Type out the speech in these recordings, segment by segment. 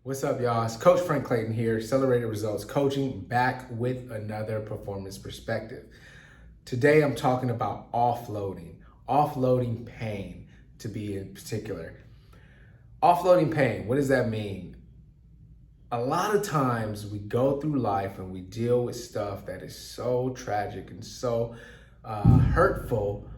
What's up, y'all? It's Coach Frank Clayton here, Accelerated Results Coaching, back with another performance perspective. Today, I'm talking about offloading pain to be in particular. Offloading pain, what does that mean? A lot of times we go through life and we deal with stuff that is so tragic and so hurtful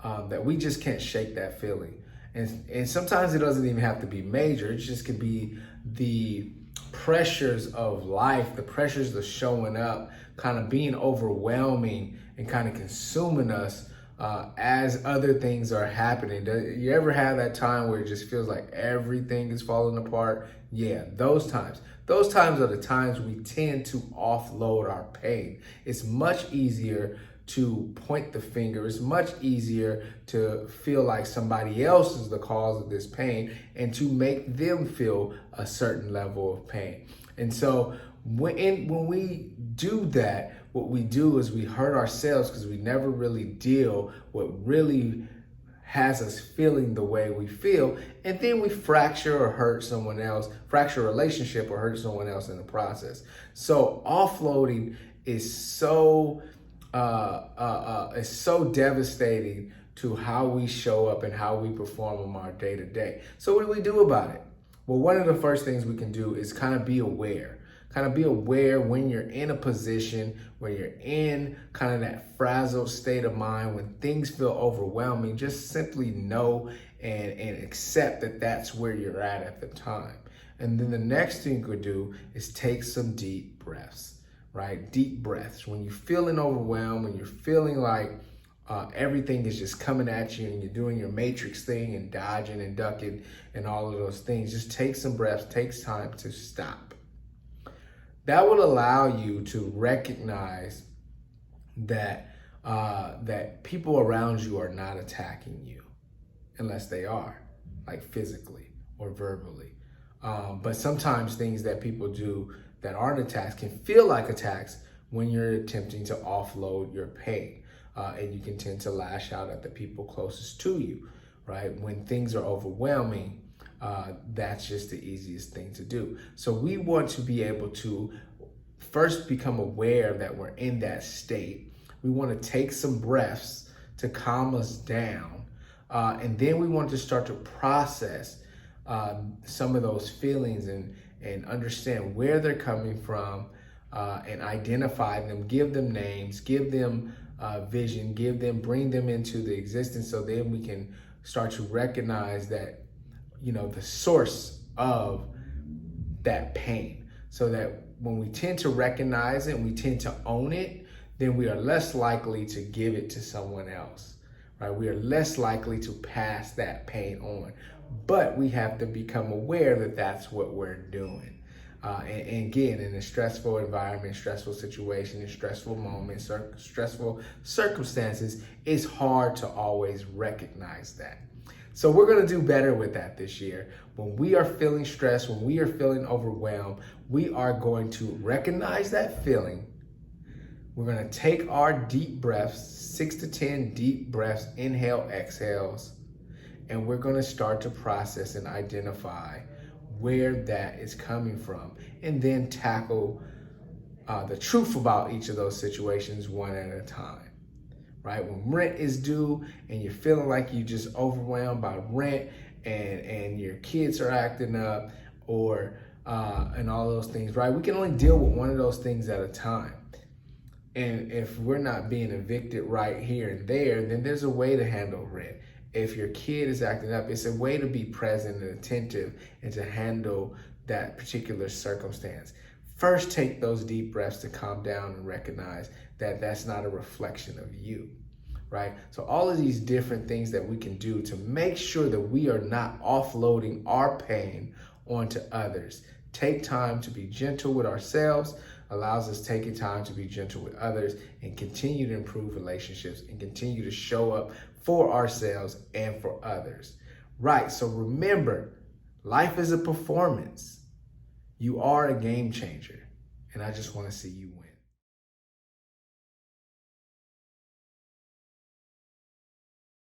that we just can't shake that feeling. And sometimes it doesn't even have to be major. It just could be the pressures of life, the pressures of showing up, kind of being overwhelming and kind of consuming us as other things are happening. Do you ever have that time where it just feels like everything is falling apart? Yeah, those times. Those times are the times we tend to offload our pain. It's much easier to point the finger. It's much easier to feel like somebody else is the cause of this pain and to make them feel a certain level of pain. And so when we do that, what we do is we hurt ourselves because we never really deal what really has us feeling the way we feel, and then we fracture or hurt someone else, fracture a relationship or hurt someone else in the process. So offloading is so devastating to how we show up and how we perform on our day to day. So what do we do about it? Well, one of the first things we can do is kind of be aware. Kind of be aware when you're in a position where you're in kind of that frazzled state of mind, when things feel overwhelming. Just simply know and accept that that's where you're at the time. And then the next thing you could do is take some deep breaths, right? Deep breaths. When you're feeling overwhelmed, when you're feeling like everything is just coming at you and you're doing your matrix thing and dodging and ducking and all of those things, just take some breaths. Takes time to stop. That will allow you to recognize that that people around you are not attacking you, unless they are, like physically or verbally. But sometimes things that people do that aren't attacks can feel like attacks when you're attempting to offload your pain. And you can tend to lash out at the people closest to you, right? When things are overwhelming, that's just the easiest thing to do. So we want to be able to first become aware that we're in that state. We want to take some breaths to calm us down. And then we want to start to process some of those feelings and understand where they're coming from and identify them, give them names, give them vision, bring them into the existence, so then we can start to recognize that, the source of that pain, so that when we tend to recognize it and we tend to own it, then we are less likely to give it to someone else, right? We are less likely to pass that pain on, but we have to become aware that that's what we're doing. And again, in a stressful environment, stressful situation, in stressful moments, stressful circumstances, it's hard to always recognize that. So we're going to do better with that this year. When we are feeling stressed, when we are feeling overwhelmed, we are going to recognize that feeling. We're going to take our deep breaths, 6 to 10 deep breaths, inhale, exhales, and we're going to start to process and identify where that is coming from, and then tackle the truth about each of those situations one at a time. Right? When rent is due and you're feeling like you're just overwhelmed by rent and your kids are acting up or and all those things, right? We can only deal with one of those things at a time. And if we're not being evicted right here and there, then there's a way to handle rent. If your kid is acting up, it's a way to be present and attentive and to handle that particular circumstance. First, take those deep breaths to calm down and recognize that that's not a reflection of you, right? So all of these different things that we can do to make sure that we are not offloading our pain onto others. Take time to be gentle with ourselves, allows us taking time to be gentle with others and continue to improve relationships and continue to show up for ourselves and for others. Right, so remember, life is a performance. You are a game changer, and I just want to see you win.